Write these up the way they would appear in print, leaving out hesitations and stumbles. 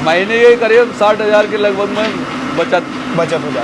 महीने के करीब 60,000 के लगभग में बचत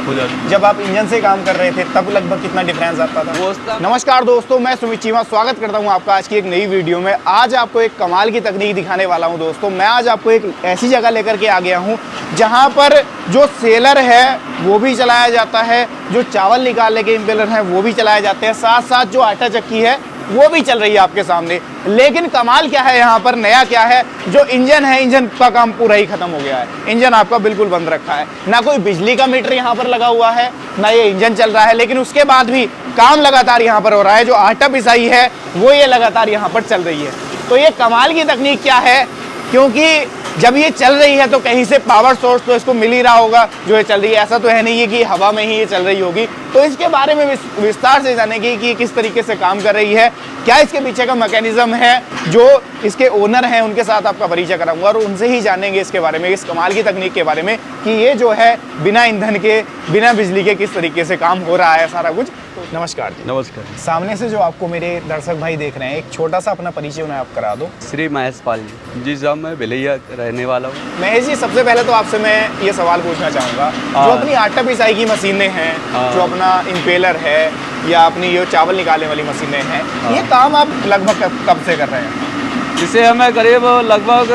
हो जाती। जब आप इंजन से काम कर रहे थे तब लगभग कितना डिफरेंस आता था? नमस्कार दोस्तों, मैं सुमित चीमा स्वागत करता हूं आपका आज की एक नई वीडियो में। आज आपको एक कमाल की तकनीक दिखाने वाला हूं दोस्तों। मैं आज आपको एक ऐसी जगह लेकर के आ गया हूं जहां पर जो सेलर है वो भी चलाया जाता है, जो चावल निकालने के इम्पेलर हैं वो भी चलाए जाते हैं, साथ साथ जो आटा चक्की है वो भी चल रही है आपके सामने। लेकिन कमाल क्या है यहाँ पर, नया क्या है, जो इंजन है इंजन का काम पूरा ही खत्म हो गया है। इंजन आपका बिल्कुल बंद रखा है, ना कोई बिजली का मीटर यहाँ पर लगा हुआ है, ना ये इंजन चल रहा है। लेकिन उसके बाद भी काम लगातार यहाँ पर हो रहा है। जो आटा पिसाई है वो ये लगातार यहाँ पर चल रही है। तो ये कमाल की तकनीक क्या है, क्योंकि जब ये चल रही है तो कहीं से पावर सोर्स तो इसको मिल ही रहा होगा जो ये चल रही है। ऐसा तो है नहीं है कि हवा में ही ये चल रही होगी। तो इसके बारे में विस्तार से जानेंगे कि किस तरीके से काम कर रही है, क्या इसके पीछे का मैकेनिज्म है। जो इसके ओनर हैं उनके साथ आपका परिचय कराऊंगा और उनसे ही जानेंगे इसके बारे में, इस कमाल की तकनीक के बारे में कि ये जो है बिना ईंधन के, बिना बिजली के किस तरीके से काम हो रहा है सारा कुछ। नमस्कार जी। नमस्कार। सामने से जो आपको मेरे दर्शक भाई देख रहे हैं, एक छोटा सा अपना परिचय उन्हें आप करा दो। श्री महेश पाल जी साहब, मैं भिलैया रहने वाला हूँ। महेश जी, सबसे पहले तो आपसे मैं ये सवाल पूछना चाहूँगा, जो अपनी आटा पिसाई की मशीनें हैं, जो अपना इम्पेलर है या अपनी ये चावल निकालने वाली मशीनें हैं, ये काम आप लगभग कब से कर रहे हैं? इसे हमें करीब लगभग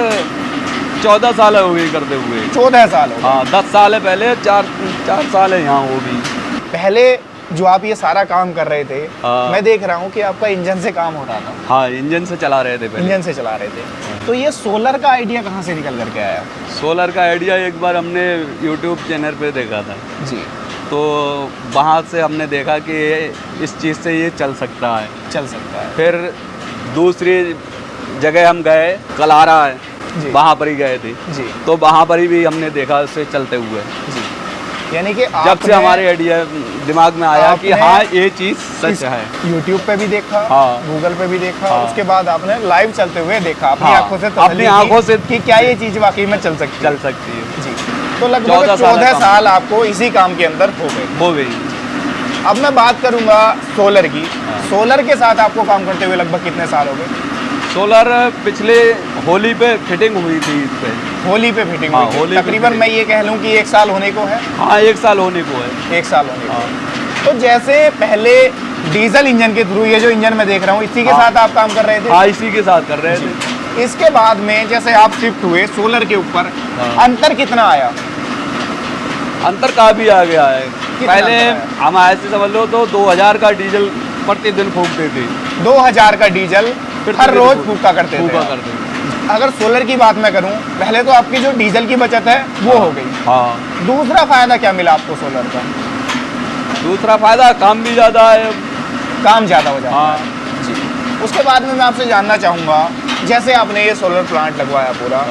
14 साल हो गई करते हुए। 14 साल हो गए। हाँ, 10 साल पहले, 4 साल है यहाँ वो भी। पहले जो आप ये सारा काम कर रहे थे, मैं देख रहा हूँ कि आपका इंजन से काम हो रहा था। हाँ, इंजन से चला रहे थे पहले। इंजन से चला रहे थे। तो ये सोलर का आइडिया कहाँ से निकल करके आया? सोलर का आइडिया एक बार हमने यूट्यूब चैनल पे देखा था जी। तो वहाँ से हमने देखा कि इस चीज़ से ये चल सकता है। फिर दूसरी जगह हम गए, कलारा है, वहाँ पर ही गए थे जी। तो वहाँ पर ही भी हमने देखा उसे चलते हुए जी। यानी कि जब से हमारे आइडिया दिमाग में आया कि हाँ ये चीज़ सच है। यूट्यूब पे भी देखा, हाँ, गूगल पे भी देखा, हाँ, उसके बाद आपने लाइव चलते हुए देखा, अपनी हाँ, आंखों से अपनी आंखों से कि क्या ये चीज़ वाकई में चल सकती है जी। तो लगभग 14 साल आपको इसी काम के अंदर हो गए। अब मैं बात करूंगा सोलर की। सोलर के साथ आपको काम करते हुए लगभग कितने साल हो गए? सोलर पिछले होली पे फिटिंग हुई थी इस पे। होली पे फिटिंग हाँ, हुई थी। तकरीबन मैं ये कह लूँ कि 1 साल होने को है। हाँ, 1 साल होने को है। 1 साल होने को। तो जैसे पहले डीजल इंजन के थ्रू, ये जो इंजन मैं देख रहा हूँ, इसी के साथ आप काम कर रहे थे? हाँ, इसी के साथ कर रहे थे। इसके बाद में जैसे आप शिफ्ट हुए सोलर के ऊपर, अंतर कितना आया? अंतर काफी आ गया है। पहले हम ऐसे समझ लो तो 2000 का डीजल प्रतिदिन फूकते थे। 2000 का डीजल हर रोज फूका करते थे। अगर सोलर की बात मैं करूं, पहले तो आपकी जो डीजल की बचत है वो हो गई। हाँ। दूसरा फायदा क्या मिला आपको सोलर का? दूसरा फायदा काम भी ज़्यादा है, काम ज़्यादा हो जाता है जी। उसके बाद में मैं आपसे जानना चाहूँगा, जैसे आपने ये सोलर प्लांट लगवाया पूरा,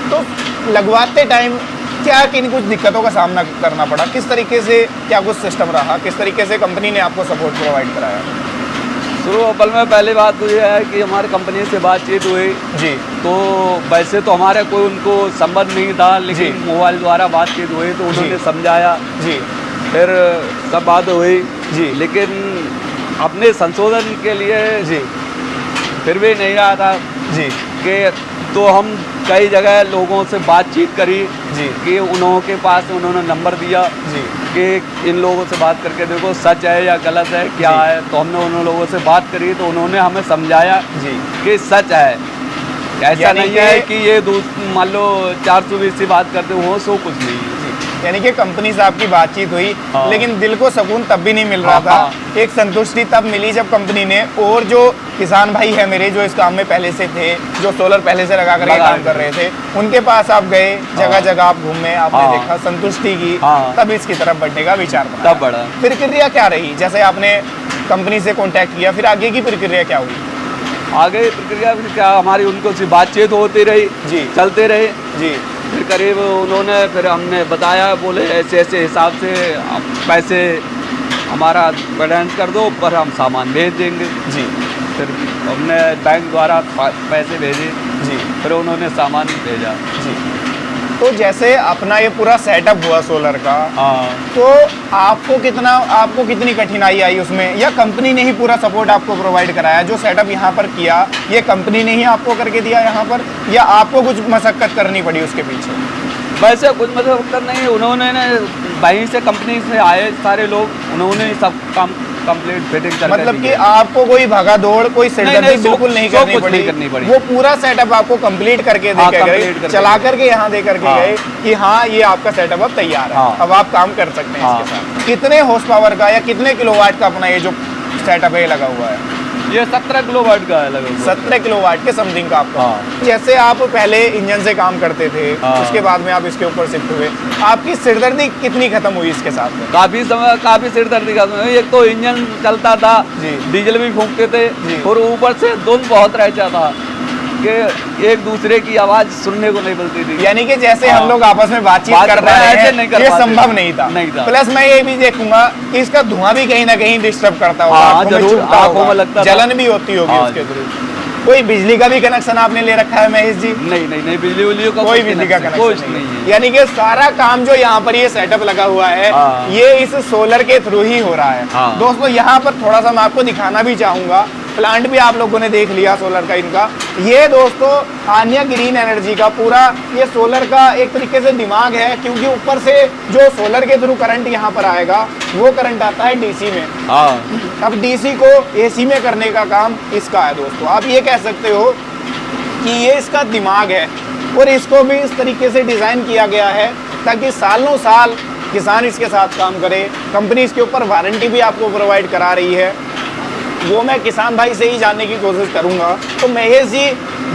तो लगवाते टाइम क्या किन कुछ दिक्कतों का सामना करना पड़ा? किस तरीके से क्या कुछ सिस्टम रहा, किस तरीके से कंपनी ने आपको सपोर्ट प्रोवाइड कराया? शुरू अव्वल में पहली बात तो ये है कि हमारी कंपनी से बातचीत हुई जी। तो वैसे तो हमारे कोई उनको संबंध नहीं था, लेकिन मोबाइल द्वारा बातचीत हुई तो उन्होंने समझाया जी। फिर सब बात हुई जी, लेकिन अपने संशोधन के लिए जी फिर भी नहीं रहा था जी कि तो हम कई जगह लोगों से बातचीत करी जी कि उनके पास उन्होंने नंबर दिया जी कि इन लोगों से बात करके देखो सच है या गलत है क्या है। तो हमने उन लोगों से बात करी तो उन्होंने हमें समझाया जी कि सच है, ऐसा नहीं है कि ये मान लो 420 से बात करते हो सो कुछ नहीं। यानी कि कंपनी से आपकी बातचीत हुई, लेकिन दिल को सुकून तब भी नहीं मिल रहा था। एक संतुष्टि तब मिली जब कंपनी ने, और जो किसान भाई है मेरे जो इस काम में पहले से थे, जो सोलर पहले से लगा करके काम कर रहे थे, उनके पास आप गए, जगह जगह आप घूमे, आपने देखा, संतुष्टि की, तब इसकी तरफ बढ़ने का विचार बना। तब बढ़ा। प्रक्रिया क्या रही? जैसे आपने कंपनी से कॉन्टैक्ट किया, फिर आगे की प्रक्रिया क्या हुई? आगे प्रक्रिया फिर क्या, हमारी उनको से बातचीत होती रही जी, चलते रहे जी। फिर करीब उन्होंने फिर हमने बताया, बोले ऐसे ऐसे हिसाब से पैसे हमारा बैलेंस कर दो, पर हम सामान भेज देंगे जी। फिर हमने बैंक द्वारा पैसे भेजे जी, फिर उन्होंने सामान भेजा जी। तो जैसे अपना ये पूरा सेटअप हुआ सोलर का, तो आपको कितनी कठिनाई आई उसमें, या कंपनी ने ही पूरा सपोर्ट आपको प्रोवाइड कराया? जो सेटअप यहाँ पर किया ये कंपनी ने ही आपको करके दिया यहाँ पर, या आपको कुछ मशक्कत करनी पड़ी उसके पीछे? वैसे कुछ मशक्कत नहीं, उन्होंने वहीं से कंपनी से आए सारे लोग, उन्होंने सब काम कंप्लीट फिटिंग कर मतलब कि आपको कोई भागा दौड़, कोई सिरदर्दी बिल्कुल नहीं करनी पड़ी। वो पूरा सेटअप आपको कंप्लीट करके दे के गए, चला करके यहाँ दे करके गए कि हाँ ये आपका सेटअप अब तैयार है, अब आप काम कर सकते हैं इसके साथ। कितने हॉर्स पावर का या कितने किलोवाट का अपना ये जो सेटअप है लगा हुआ है? ये 17 किलोवाट का है लगा हुआ। 17 किलोवाट के समथिंग का आपका। जैसे आप पहले इंजन से काम करते थे, उसके बाद में आप इसके ऊपर शिफ्ट हुए, आपकी सिरदर्दी कितनी खत्म हुई इसके साथ में? काफी सिरदर्दी खत्म हुई। एक तो इंजन चलता था, डीजल भी फूंकते थे, और ऊपर से धुंध बहुत रहता था कि एक दूसरे की आवाज सुनने को नहीं मिलती थी। यानी कि जैसे हम लोग आपस में बातचीत कर रहे हैं, ये संभव नहीं था। प्लस मैं ये भी देखूंगा कि इसका धुआं भी कहीं ना कहीं डिस्टर्ब करता होगा, आंखों में लगता, जलन भी होती होगी उसके थ्रू। कोई बिजली का भी कनेक्शन आपने ले रखा है महेश जी? नहीं, बिजली का कोई बिजली का कनेक्शन नहीं है। यानी कि सारा काम जो यहाँ पर ये सेटअप लगा हुआ है, ये इस सोलर के थ्रू ही हो रहा है। दोस्तों यहाँ पर थोड़ा सा मैं आपको दिखाना भी चाहूंगा, प्लांट भी आप लोगों ने देख लिया सोलर का इनका। ये दोस्तों आन्या ग्रीन एनर्जी का पूरा ये सोलर का एक तरीके से दिमाग है, क्योंकि ऊपर से जो सोलर के थ्रू करंट यहाँ पर आएगा वो करंट आता है डीसी में। अब डीसी को एसी में करने का काम इसका है दोस्तों। आप ये कह सकते हो कि ये इसका दिमाग है, और इसको भी इस तरीके से डिज़ाइन किया गया है ताकि सालों साल किसान इसके साथ काम करे। कंपनी इसके ऊपर वारंटी भी आपको प्रोवाइड करा रही है, वो मैं किसान भाई से ही जानने की कोशिश करूंगा। तो महेश जी,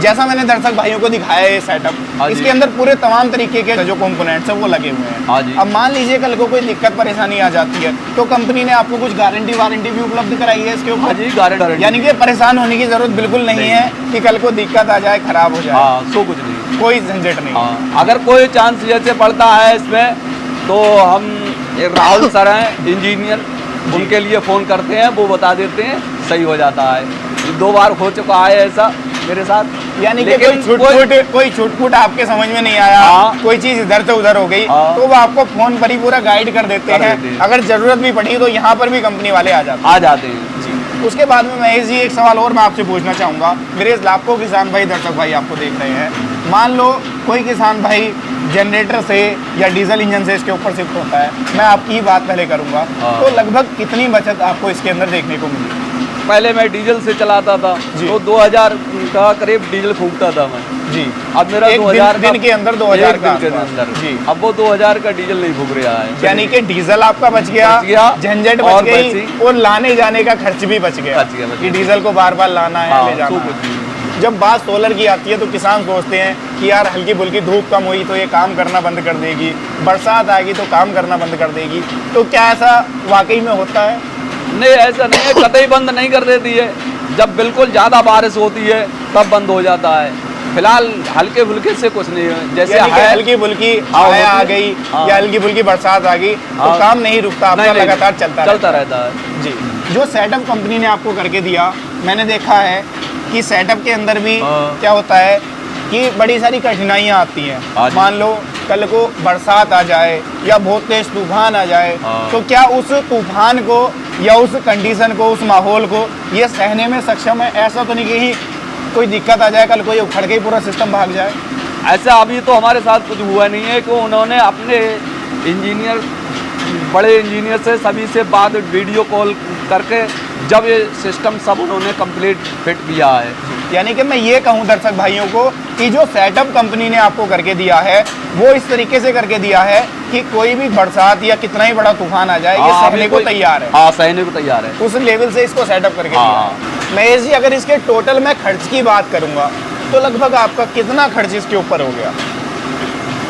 जैसा मैंने दर्शक भाइयों को दिखाया है सेटअप, इसके अंदर पूरे तमाम तरीके के जो कंपोनेंट्स हैं वो लगे हुए हैं। अब मान लीजिए कल को कोई दिक्कत परेशानी आ जाती है, तो कंपनी ने आपको कुछ गारंटी वारंटी भी उपलब्ध कराई है इसके ऊपर? जी, गारंटी। यानी कि परेशान होने की जरूरत बिल्कुल नहीं है कि कल को दिक्कत आ जाए, खराब हो जाए, तो कुछ नहीं, कोई झंझट नहीं। अगर कोई चांस जैसे पड़ता है इसमें, तो हम राहुल सर हैं इंजीनियर, उनके लिए फ़ोन करते हैं, वो बता देते हैं, सही हो जाता है। 2 बार हो चुका है ऐसा मेरे साथ। यानी कि कोई छूट आपके समझ में नहीं आया, कोई चीज़ इधर से उधर हो गई, तो वो आपको फ़ोन पर ही पूरा गाइड कर देते हैं। अगर ज़रूरत भी पड़ी तो यहाँ पर भी कंपनी वाले आ जाते हैं जी। उसके बाद में महेश जी एक सवाल और मैं आपसे पूछना चाहूँगा। मेरे लाखों किसान भाई, दर्शक भाई आपको देख रहे हैं, मान लो कोई किसान भाई जनरेटर से या डीजल इंजन से इसके ऊपर शिफ्ट होता है, मैं आपकी ही बात पहले करूंगा, तो लगभग कितनी बचत आपको इसके अंदर देखने को मिली? पहले मैं डीजल से चलाता था, तो 2000 का करीब डीजल फूंकता था मैं जी। अब मेरा 2000 दिन के अंदर 2000 का जी, अब वो 2000 का डीजल नहीं फूक रहा है। यानी कि डीजल आपका बच गया, झंझट बच गई, और लाने जाने का खर्च भी बच गया कि डीजल को बार बार लाना है, ले जाना है। जब बात सोलर की आती है तो किसान सोचते हैं कि यार हल्की फुल्की धूप कम हुई तो ये काम करना बंद कर देगी, बरसात आएगी तो काम करना बंद कर देगी। तो क्या ऐसा वाकई में होता है? नहीं, ऐसा नहीं है, कतई बंद नहीं कर देती है। जब बिल्कुल ज़्यादा बारिश होती है तब बंद हो जाता है। फिलहाल हल्के फुल्के से कुछ नहीं है, जैसे हल्की फुल्की हवा आ गई या हल्की फुल्की बरसात आ गई तो काम नहीं रुकता, आपका लगातार चलता रहता है जी। जो सेटअप कंपनी ने आपको करके दिया, मैंने देखा है कि सेटअप के अंदर भी क्या होता है कि बड़ी सारी कठिनाइयाँ आती हैं। मान लो कल को बरसात आ जाए या बहुत तेज तूफान आ जाए, तो क्या उस तूफान को या उस कंडीशन को, उस माहौल को ये सहने में सक्षम है? ऐसा तो नहीं कि कोई दिक्कत आ जाए, कल को ये उखड़ के ही पूरा सिस्टम भाग जाए? ऐसा अभी तो हमारे साथ कुछ हुआ नहीं है कि उन्होंने अपने इंजीनियर, बड़े इंजीनियर से सभी से बात वीडियो कॉल करके जब ये सिस्टम सब उन्होंने कंप्लीट फिट किया है। यानी कि मैं ये कहूँ दर्शक भाइयों को कि जो सेटअप कंपनी ने आपको करके दिया है वो इस तरीके से करके दिया है कि कोई भी बरसात या कितना ही बड़ा तूफान आ जाए, ये सहने को तैयार है। हाँ, सहने को तैयार है। उस लेवल से इसको सेटअप करके दिया है। महेश जी, अगर इसके टोटल मैं खर्च की बात करूँगा तो लगभग आपका कितना खर्च इसके ऊपर हो गया?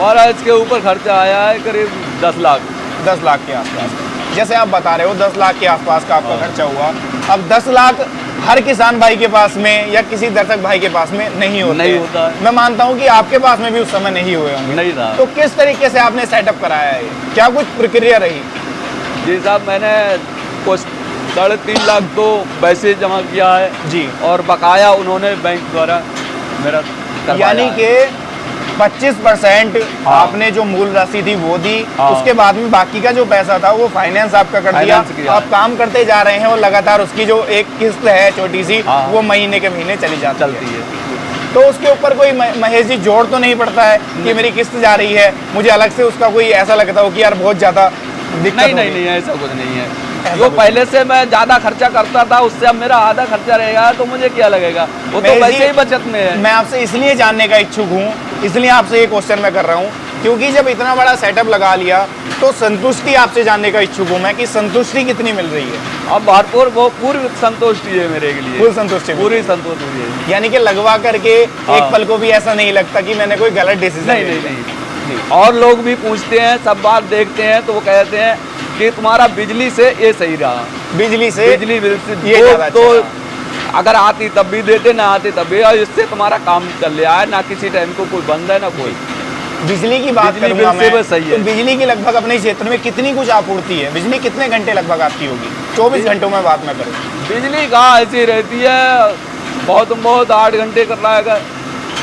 और इसके ऊपर खर्चा आया है करीब 10 लाख। 10 लाख के आसपास, जैसे आप बता रहे हो 10 लाख के आसपास का आपका खर्चा हुआ। अब 10 लाख हर किसान भाई के पास में या किसी दर्शक भाई के पास में नहीं होता है। मैं मानता हूं कि आपके पास में भी उस समय नहीं हुए होंगे। नहीं था। तो किस तरीके से आपने सेटअप कराया है? क्या कुछ प्रक्रिया रही? जी साहब, मैंने कुछ 3.5 लाख तो वैसे जमा किया है जी, और बकाया उन्होंने बैंक द्वारा मेरा, यानी कि 25% हाँ। आपने जो मूल राशि थी वो दी, हाँ। उसके बाद में बाकी का जो पैसा था वो फाइनेंस आपका कर दिया। फाइनेंस किया आप काम करते जा रहे हैं और लगातार उसकी जो एक किस्त है छोटी सी, हाँ। वो महीने के महीने चली चलती है। तो उसके ऊपर कोई महेश जी जोड़ तो नहीं पड़ता है कि मेरी किस्त जा रही है, मुझे अलग से उसका कोई ऐसा लगता हो कि यार बहुत ज्यादा दिक्कत नहीं हो नहीं गई? नहीं, ऐसा कुछ नहीं है। ऐसा जो कुछ पहले से मैं ज्यादा खर्चा करता था उससे अब मेरा आधा खर्चा रहेगा तो मुझे क्या लगेगा, वो तो महेश जी, वैसे ही बचत में है। मैं आपसे इसलिए जानने का इच्छुक हूँ, इसलिए आपसे ये क्वेश्चन मैं कर रहा हूँ क्योंकि जब इतना बड़ा सेटअप लगा लिया तो संतुष्टि आपसे जानने का इच्छुक हूँ मैं कि संतुष्टि कितनी मिल रही है। अब भरपूर वो पूरी संतुष्टि है मेरे के लिए, फुल संतुष्टि मिल पूरी संतुष्टि है। यानी कि लगवा करके हाँ। एक पल को भी ऐसा नहीं लगता कि मैंने कोई गलत डिसीजन नहीं नहीं नहीं, और लोग भी पूछते हैं, सब बात देखते हैं तो वो कहते हैं कि तुम्हारा बिजली से ये सही रहा, बिजली से बिजली बिल से ये वो ज्यादा तो अच्छा अगर आती तब भी देते, ना आती तब भी, और इससे तुम्हारा काम चल रहा है, ना किसी टाइम को कोई बंद है ना कोई। बिजली की बात बिजली करूंगा बिल से मैं, बस सही है। तो बिजली की लगभग अपने क्षेत्र में कितनी कुछ आपूर्ति है, बिजली कितने घंटे लगभग आती होगी? 24 घंटों में बात मैं करूँ, बिजली कहाँ ऐसी रहती है, बहुत 8 घंटे कर रहा है।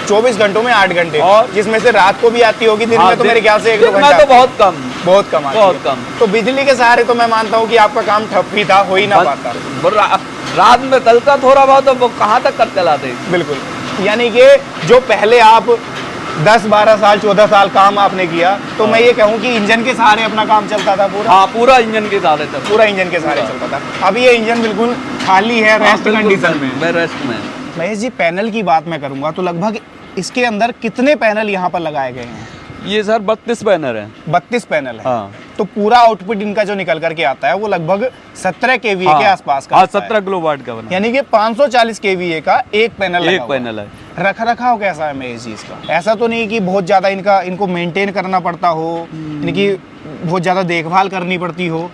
24 घंटों में 8 घंटे, और जिसमें से रात को भी आती होगी, दिन हाँ, में तो मेरे ख्याल से 1-2 दिन में घंटा तो बहुत कम, बहुत कम आती बहुत है। कम। तो बिजली के सहारे तो मैं मानता हूँ कि आपका काम ठप ही था, हो ही ना पाता। रात में चलता थोड़ा बहुत, तो वो कहाँ तक कर चलाते। बिल्कुल, यानी कि जो पहले आप 10-12 साल 14 साल काम आपने किया, तो मैं ये कहूँ कि इंजन के सहारे अपना काम चलता था पूरा। हाँ, पूरा इंजन के साथ है, पूरा इंजन के सहारे चलता था। अब ये इंजन बिल्कुल खाली है, रेस्ट कंडीशन में। मैं रेस्ट में। महेश जी, पैनल की बात मैं करूंगा तो लगभग इसके अंदर कितने पैनल यहाँ पर लगाए गए हैं? ये सर 32 पैनल है। 32 पैनल है। हाँ। तो पूरा आउटपुट इनका जो निकल करके आता है वो लगभग 17 केवीए के आसपास का हाँ, आता है। 17 किलोवाट का बना, यानी कि 540 केवीए का एक पैनल लगा एक हुआ है। पैनल है। रख रखाव कैसा है महेश जी इसका? ऐसा तो नहीं कि बहुत ज्यादा इनको मेंटेन करना पड़ता हो, यानी कि बहुत ज्यादा देखभाल करनी पड़ती हो?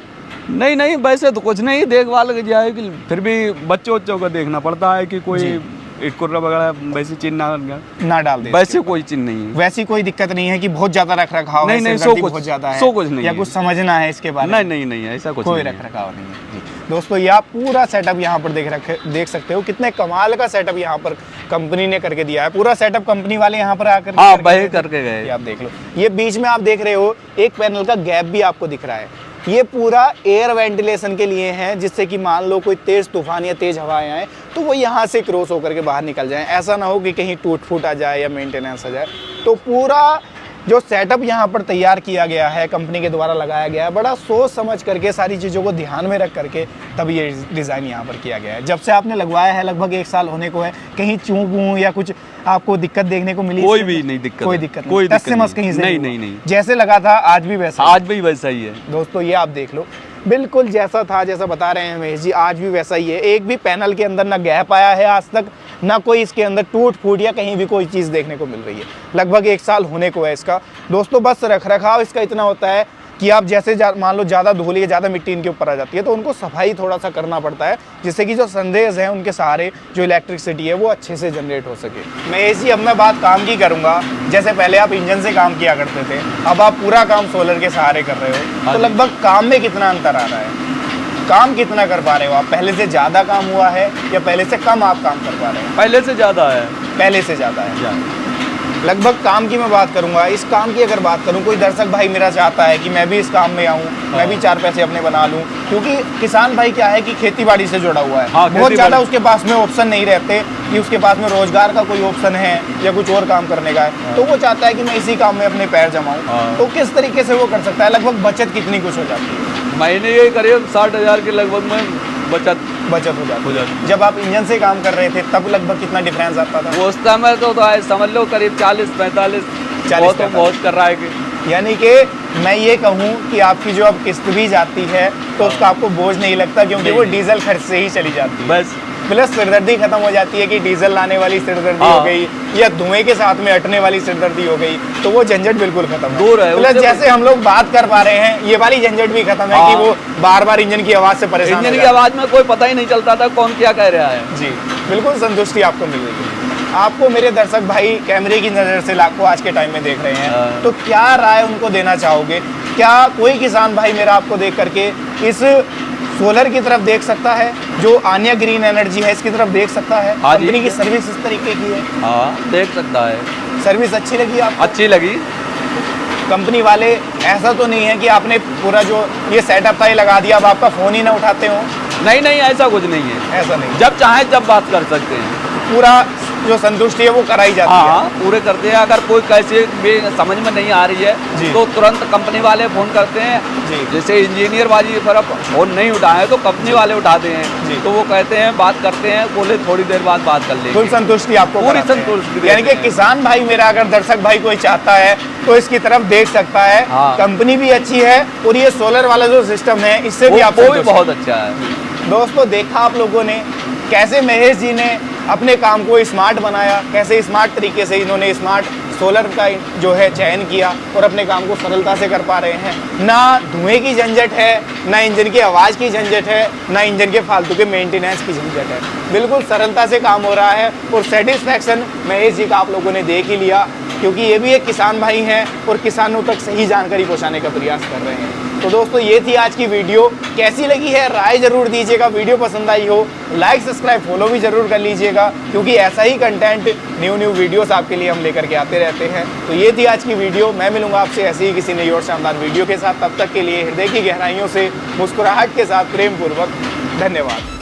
नहीं नहीं, वैसे तो कुछ नहीं, देखभाल की जाएगी, फिर भी बच्चों को देखना पड़ता है कि कोई इटकुर्रा वगैरह वैसी चीज ना डाल दे। वैसे कोई चीज नहीं है, वैसी कोई दिक्कत नहीं है कि बहुत ज्यादा रख रखाव है, नहीं, सिरदर्दी बहुत ज्यादा है, सो कुछ नहीं या है। कुछ समझना है इसके बारे में? नहीं, ऐसा कुछ कोई नहीं रख है। रखाव नहीं है जी। दोस्तों, ये आप पूरा सेटअप यहाँ पर देख सकते हो, कितने कमाल का सेटअप यहाँ पर कंपनी ने करके दिया है। पूरा सेटअप कंपनी वाले यहाँ पर आकर हाँ, वही करके गए। ये आप देख लो, ये बीच में आप देख रहे हो एक पैनल का गैप भी आपको दिख रहा है। ये पूरा एयर वेंटिलेशन के लिए है, जिससे कि मान लो कोई तेज तूफान या तेज हवाएं आए तो वो यहाँ से क्रॉस होकर के बाहर निकल जाएं। ऐसा ना हो कि कहीं टूट फूट आ जाए या मेंटेनेंस आ जाए। तो पूरा जो सेटअप यहाँ पर तैयार किया गया है, कंपनी के द्वारा लगाया गया है, बड़ा सोच समझ करके सारी चीज़ों को ध्यान में रख करके तब ये डिज़ाइन यहाँ पर किया गया है। जब से आपने लगवाया है लगभग 1 साल होने को है, कहीं चूक वूँ या कुछ आपको दिक्कत देखने को मिली? कोई भी नहीं दिक्कत, कोई दिक्कत कोई नहीं, टस से मस कहीं से नहीं, जैसे लगा था आज भी वैसा, आज भी वैसा ही है। दोस्तों ये आप देख लो, बिल्कुल जैसा था, जैसा बता रहे हैं महेश जी, आज भी वैसा ही है। एक भी पैनल के अंदर ना गैप आया है आज तक, ना कोई इसके अंदर टूट फूट या कहीं भी कोई चीज़ देखने को मिल रही है। लगभग 1 साल होने को है इसका। दोस्तों, बस रख रखाव इसका इतना होता है कि आप जैसे मान लो ज़्यादा धूल या ज़्यादा मिट्टी इनके ऊपर आ जाती है तो उनको सफाई थोड़ा सा करना पड़ता है, जिससे कि जो संदेश हैं उनके सहारे जो इलेक्ट्रिसिटी है वो अच्छे से जनरेट हो सके। महेश जी, अब मैं बात काम की करूँगा। जैसे पहले आप इंजन से काम किया करते थे, अब आप पूरा काम सोलर के सहारे कर रहे हो, तो लगभग काम में कितना अंतर आ रहा है? काम कितना कर पा रहे हो आप? पहले से ज़्यादा काम हुआ है या पहले से कम आप काम कर पा रहे हैं? पहले से ज़्यादा है। पहले से ज़्यादा है। लगभग काम की मैं बात करूंगा, इस काम की अगर बात करूं, कोई दर्शक भाई मेरा चाहता है कि मैं भी इस काम में आऊं, मैं भी 4 पैसे अपने बना लूं, क्योंकि किसान भाई क्या है कि खेती बाड़ी से जुड़ा हुआ है। हाँ, बहुत ज़्यादा उसके पास में ऑप्शन नहीं रहते कि उसके पास में रोजगार का कोई ऑप्शन है या कुछ और काम करने का है, तो वो चाहता है कि मैं इसी काम में अपने पैर जमाऊँ। तो किस तरीके से वो कर सकता है? लगभग बचत कितनी कुछ हो जाती है? महीने ये करीब 60,000 के लगभग में बचत हो जाती। जब आप इंजन से काम कर रहे थे तब लगभग कितना डिफरेंस आता था? उस समय तो समझ लो करीब 40-45 बहुत कर रहा है कि। यानी कि मैं ये कहूँ कि आपकी जो अब किस्त भी जाती है तो उसका आपको बोझ नहीं लगता, क्योंकि वो डीजल खर्च से ही चली जाती है। बस प्लस सिरदर्दी खत्म हो जाती है कि डीजल लाने वाली सिरदर्दी हो गई या धुएं के साथ में अटने वाली सिरदर्दी हो गई, तो वो झंझट बिल्कुल खत्म दूर है। प्लस जैसे हम लोग बात कर पा रहे हैं, ये वाली झंझट भी खत्म है कि वो बार बार इंजन की आवाज से परेशान, इंजन की आवाज में कोई पता ही नहीं चलता था कौन क्या कह रहा है। जी, बिल्कुल संतुष्टि आपको मिल रही है। आपको मेरे दर्शक भाई कैमरे की नज़र से लाखों आज के टाइम में देख रहे हैं, तो क्या राय उनको देना चाहोगे? क्या कोई किसान भाई मेरा आपको देख करके इस सोलर की तरफ देख सकता है, जो आन्या ग्रीन एनर्जी है इसकी तरफ देख सकता है? कंपनी की सर्विस इस तरीके की है। हाँ, देख सकता है। सर्विस अच्छी लगी आपको? अच्छी लगी। कंपनी वाले ऐसा तो नहीं है कि आपने पूरा जो ये सेटअप था ये लगा दिया, अब आपका फ़ोन ही ना उठाते हो? नहीं नहीं, ऐसा कुछ नहीं है। ऐसा नहीं, जब चाहे जब बात कर सकते हैं। पूरा जो संतुष्टि है वो कराई जाती हाँ है। पूरे करते हैं। अगर कोई कैसे भी समझ में नहीं आ रही जी। है तो तुरंत कंपनी वाले फ़ोन करते हैं। जी। जैसे इंजीनियर बाजी पर फ़ोन नहीं उठाए तो कंपनी वाले उठाते जी। हैं, तो वो कहते हैं बात करते हैं, बोले थोड़ी देर बाद बात कर लेंगे। फुल संतुष्टि आपको पूरी कराते हैं। संतुष्टि यानी कि देते हैं। किसान भाई मेरा, अगर दर्शक भाई कोई चाहता है तो इसकी तरफ देख सकता है। हाँ। कंपनी भी अच्छी है और ये सोलर वाला जो सिस्टम है इससे भी आप वो भी संतुष्ट बहुत हैं। अच्छा है। दोस्तों देखा आप लोगों ने कैसे महेश जी ने अपने काम को स्मार्ट बनाया, कैसे स्मार्ट तरीके से इन्होंने स्मार्ट सोलर का जो है चयन किया और अपने काम को सरलता से कर पा रहे हैं। ना धुएं की झंझट है, ना इंजन की आवाज़ की झंझट है, ना इंजन के फालतू के मेंटेनेंस की झंझट है। बिल्कुल सरलता से काम हो रहा है और सेटिस्फैक्शन महेश जी का आप लोगों ने देख ही लिया, क्योंकि ये भी एक किसान भाई हैं और किसानों तक सही जानकारी पहुंचाने का प्रयास कर रहे हैं। तो दोस्तों ये थी आज की वीडियो, कैसी लगी है राय जरूर दीजिएगा। वीडियो पसंद आई हो लाइक सब्सक्राइब फॉलो भी जरूर कर लीजिएगा, क्योंकि ऐसा ही कंटेंट न्यू वीडियोस आपके लिए हम लेकर के आते रहते हैं। तो ये थी आज की वीडियो, मैं मिलूंगा आपसे ऐसे ही किसी नई और शानदार वीडियो के साथ। तब तक के लिए हृदय की गहराइयों से मुस्कुराहट के साथ प्रेम पूर्वक धन्यवाद।